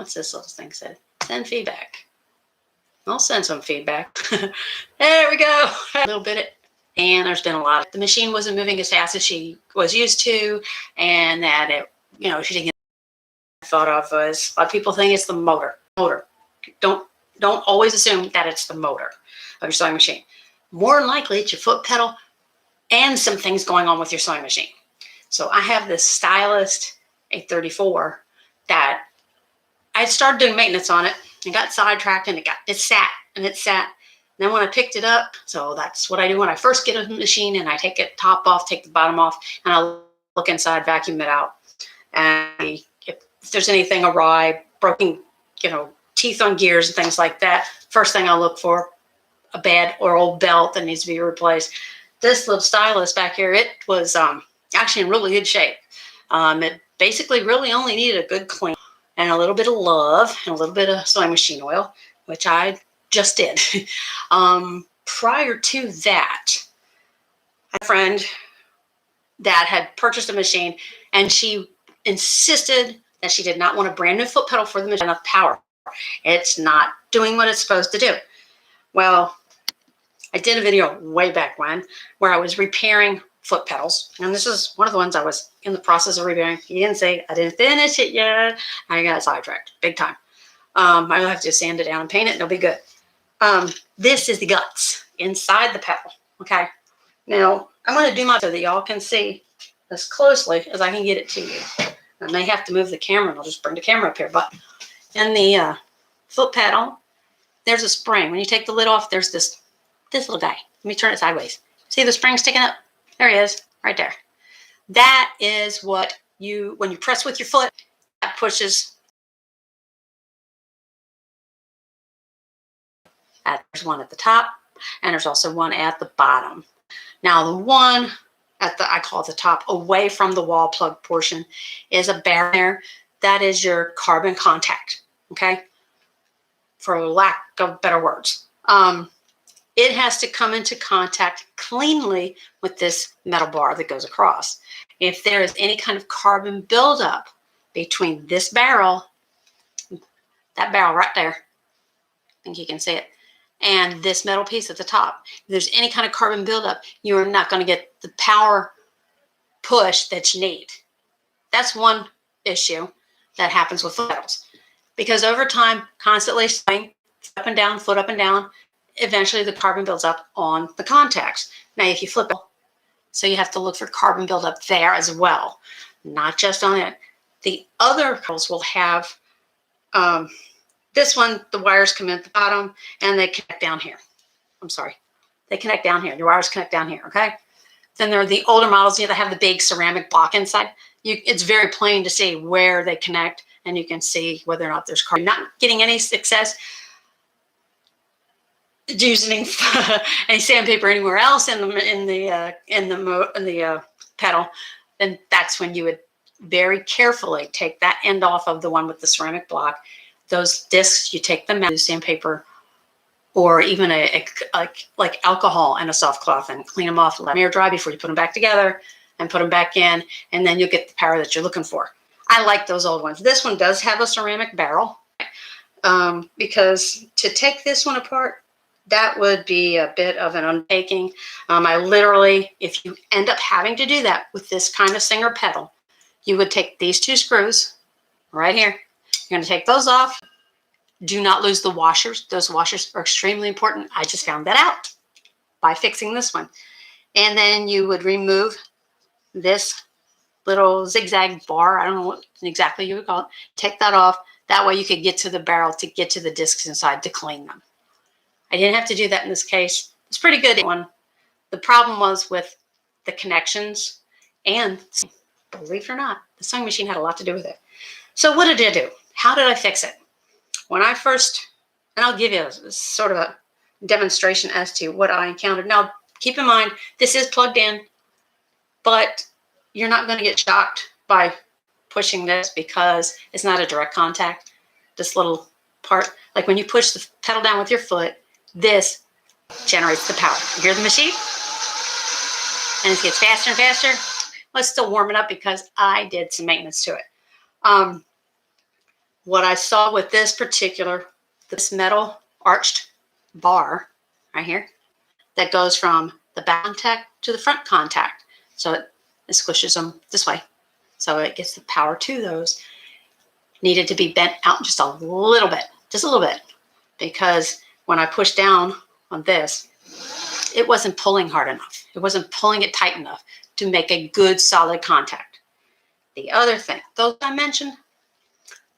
What's this little thing said? Send feedback. I'll send some feedback. There we go. A little bit. And there's been a lot. The machine wasn't moving as fast as she was used to, and that it, she didn't get thought of as a lot of people think it's the motor. Don't always assume that it's the motor of your sewing machine. More than likely, it's your foot pedal and some things going on with your sewing machine. So I have this Stylist 834 that I started doing maintenance on it and got sidetracked, and it sat. And then when I picked it up, so that's what I do when I first get a machine, and I take it top off, take the bottom off, and I look inside, vacuum it out. And if there's anything awry, broken, teeth on gears and things like that, first thing I'll look for, a bad or old belt that needs to be replaced. This little Stylist back here, it was actually in really good shape. It basically really only needed a good clean and a little bit of love and a little bit of sewing machine oil, which I just did. Prior to that, I had a friend that had purchased a machine, and she insisted that she did not want a brand new foot pedal for the machine. Enough power. It's not doing what it's supposed to do. Well, I did a video way back when where I was repairing foot pedals, and this is one of the ones I was in the process of repairing. You didn't say I didn't finish it yet. I got sidetracked big time. I'll have to sand it down and paint it, and it'll be good. This is the guts inside the pedal. Okay, now I'm going to do my so that y'all can see as closely as I can get it to you. I may have to move the camera, and I'll just bring the camera up here. But in the foot pedal, there's a spring. When you take the lid off, there's this little guy. Let me turn it sideways. See the spring sticking up? There he is, right there. That is what when you press with your foot, that pushes. There's one at the top, and there's also one at the bottom. Now, the one at I call it the top, away from the wall plug portion, is a barrier. That is your carbon contact, okay? For lack of better words. It has to come into contact cleanly with this metal bar that goes across. If there is any kind of carbon buildup between this barrel, that barrel right there, I think you can see it, and this metal piece at the top, if there's any kind of carbon buildup, you are not going to get the power push that you need. That's one issue that happens with foot pedals. Because over time, constantly swing up and down, foot up and down, eventually the carbon builds up on the contacts. Now, if you flip it, so you have to look for carbon buildup there as well, not just on it. The other pedals will have, this one, the wires come in at the bottom and they connect down here. I'm sorry. They connect down here. Your wires connect down here, okay? Then there are the older models that have the big ceramic block inside. It's very plain to see where they connect, and you can see whether or not there's carbon. Not getting any success using any sandpaper anywhere else in the pedal, then that's when you would very carefully take that end off of the one with the ceramic block. Those discs, you take them out with sandpaper or even like alcohol and a soft cloth and clean them off, let them air dry before you put them back together and put them back in, and then you'll get the power that you're looking for. I like those old ones. This one does have a ceramic barrel because to take this one apart, that would be a bit of an undertaking. I literally, if you end up having to do that with this kind of Singer pedal, you would take these two screws right here. You're going to take those off. Do not lose the washers. Those washers are extremely important. I just found that out by fixing this one. And then you would remove this little zigzag bar. I don't know what exactly you would call it. Take that off. That way you could get to the barrel to get to the discs inside to clean them. I didn't have to do that in this case. It's pretty good one. The problem was with the connections, and believe it or not, the sewing machine had a lot to do with it. So what did I do? How did I fix it? When I first, and I'll give you a sort of a demonstration as to what I encountered. Now, keep in mind, this is plugged in, but you're not going to get shocked by pushing this because it's not a direct contact. This little part, like when you push the pedal down with your foot, this generates the power. You hear the machine? And it gets faster and faster. Well, it's still warming up because I did some maintenance to it. What I saw with this metal arched bar right here that goes from the back contact to the front contact. So it squishes them this way. So it gets the power to those. Needed to be bent out just a little bit, because when I pushed down on this, it wasn't pulling hard enough. It wasn't pulling it tight enough to make a good solid contact. The other thing, those I mentioned,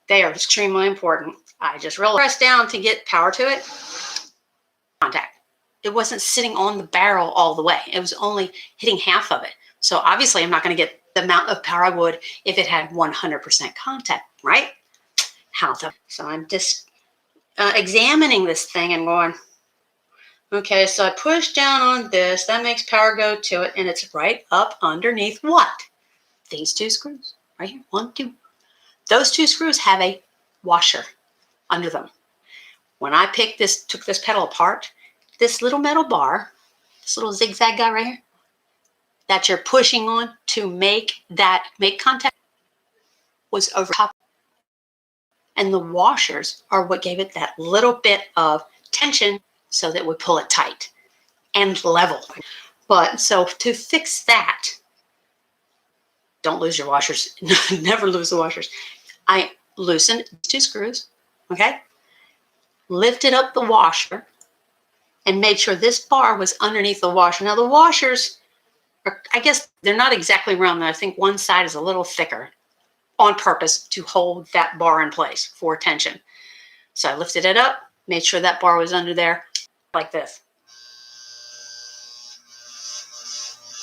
they are extremely important. I just really pressed down to get power to it. Contact. It wasn't sitting on the barrel all the way. It was only hitting half of it. So obviously I'm not going to get the amount of power I would if it had 100% contact, right? So I'm just examining this thing and going, okay, so I push down on this. That makes power go to it, and it's right up underneath what? These two screws right here. 1, 2. Those two screws have a washer under them. When I took this pedal apart, this little metal bar, this little zigzag guy right here, that you're pushing on to make contact, was over top. And the washers are what gave it that little bit of tension so that it would pull it tight and level. But so to fix that, don't lose your washers. Never lose the washers. I loosened 2 screws, okay? Lifted up the washer and made sure this bar was underneath the washer. Now the washers are, I guess they're not exactly round. I think one side is a little thicker on purpose to hold that bar in place for tension. So I lifted it up, made sure that bar was under there like this.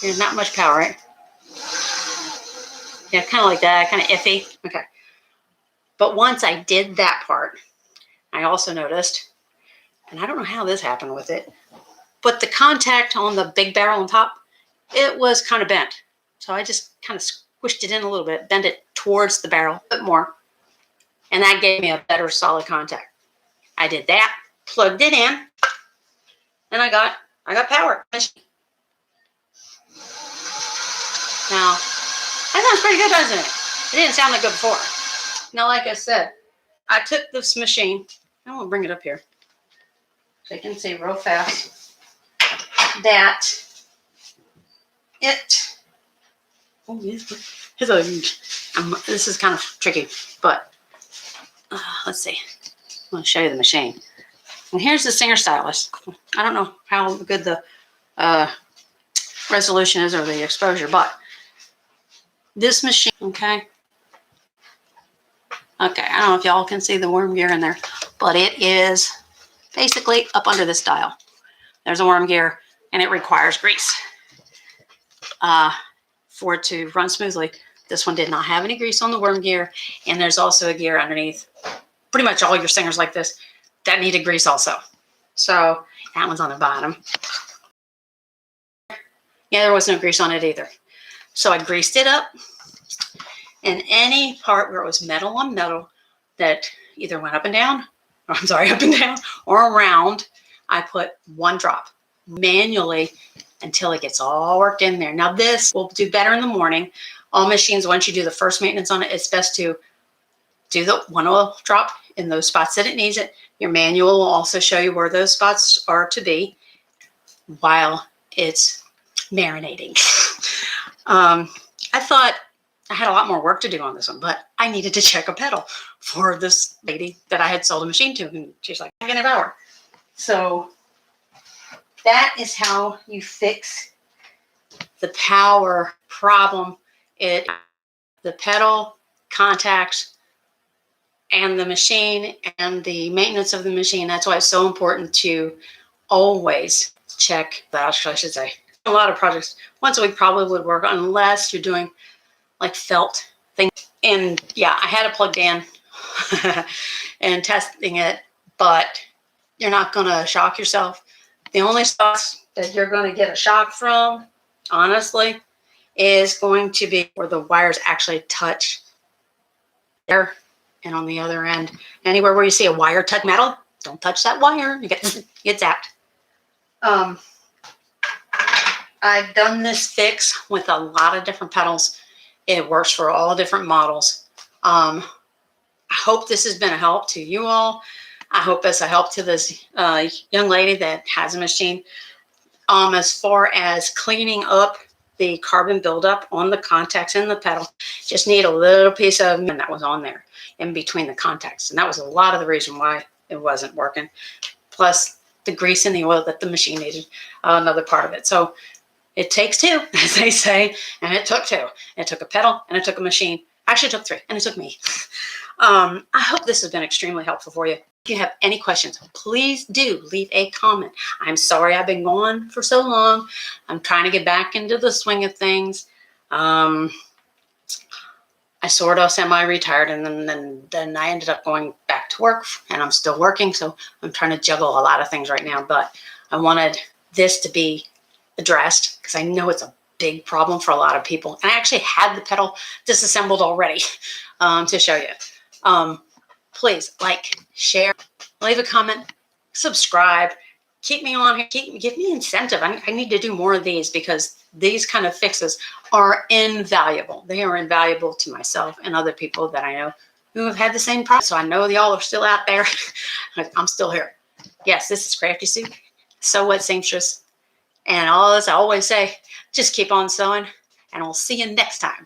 There's not much power, right? Yeah, kind of like that, kind of iffy. Okay. But once I did that part, I also noticed, and I don't know how this happened with it, but the contact on the big barrel on top, it was kind of bent. So I just kind of squished it in a little bit, bent it towards the barrel a bit more, and that gave me a better solid contact. I did that, plugged it in, and I got power. Now, that sounds pretty good, doesn't it? It didn't sound that good before. Now, like I said, I took this machine. I want to bring it up here so you can see real fast that it. Oh, yes. This is kind of tricky, but let's see. I'm going to show you the machine. And here's the Singer Stylist. I don't know how good the resolution is or the exposure, but this machine, okay, I don't know if y'all can see the worm gear in there, but it is basically up under this dial. There's a worm gear, and it requires grease for it to run smoothly. This one did not have any grease on the worm gear, and there's also a gear underneath. Pretty much all your Singers like this that needed grease also. So that one's on the bottom. Yeah, there was no grease on it either. So I greased it up, and any part where it was metal on metal that either went up and down, or around, I put 1 drop manually until it gets all worked in there. Now this will do better in the morning. All machines, once you do the first maintenance on it, it's best to do the 1 oil drop in those spots that it needs it. Your manual will also show you where those spots are to be while it's marinating. I thought I had a lot more work to do on this one, but I needed to check a pedal for this lady that I had sold a machine to, and she's like, "I'm in an hour." So that is how you fix the power problem. The pedal, contacts, and the machine, and the maintenance of the machine. That's why it's so important to always check that. I should say, a lot of projects once a week probably would work, unless you're doing like felt things. And yeah, I had it plugged in and testing it, but you're not going to shock yourself. The only spots that you're going to get a shock from, honestly, is going to be where the wires actually touch there, and on the other end, anywhere where you see a wire touch metal, don't touch that wire. You get zapped. I've done this fix with a lot of different pedals. It works for all different models. I hope this has been a help to you all. I hope it's a help to this young lady that has a machine. As far as cleaning up the carbon buildup on the contacts in the pedal, just need a little piece of that was on there in between the contacts. And that was a lot of the reason why it wasn't working. Plus the grease and the oil that the machine needed, another part of it. So it takes two, as they say, and it took two. It took a pedal and it took a machine. Actually, it took three, and it took me. I hope this has been extremely helpful for you. If you have any questions, please do leave a comment. I'm sorry I've been gone for so long. I'm trying to get back into the swing of things. I sort of semi-retired, and then I ended up going back to work, and I'm still working, so I'm trying to juggle a lot of things right now. But I wanted this to be addressed because I know it's a big problem for a lot of people. And I actually had the pedal disassembled already to show you. Please like, share, leave a comment, subscribe, keep me on here, give me incentive. I need to do more of these because these kind of fixes are invaluable. They are invaluable to myself and other people that I know who have had the same problem. So I know y'all are still out there. I'm still here. Yes, this is Crafty Sue, Sew What Seamstress. And all as I always say, just keep on sewing, and we'll see you next time.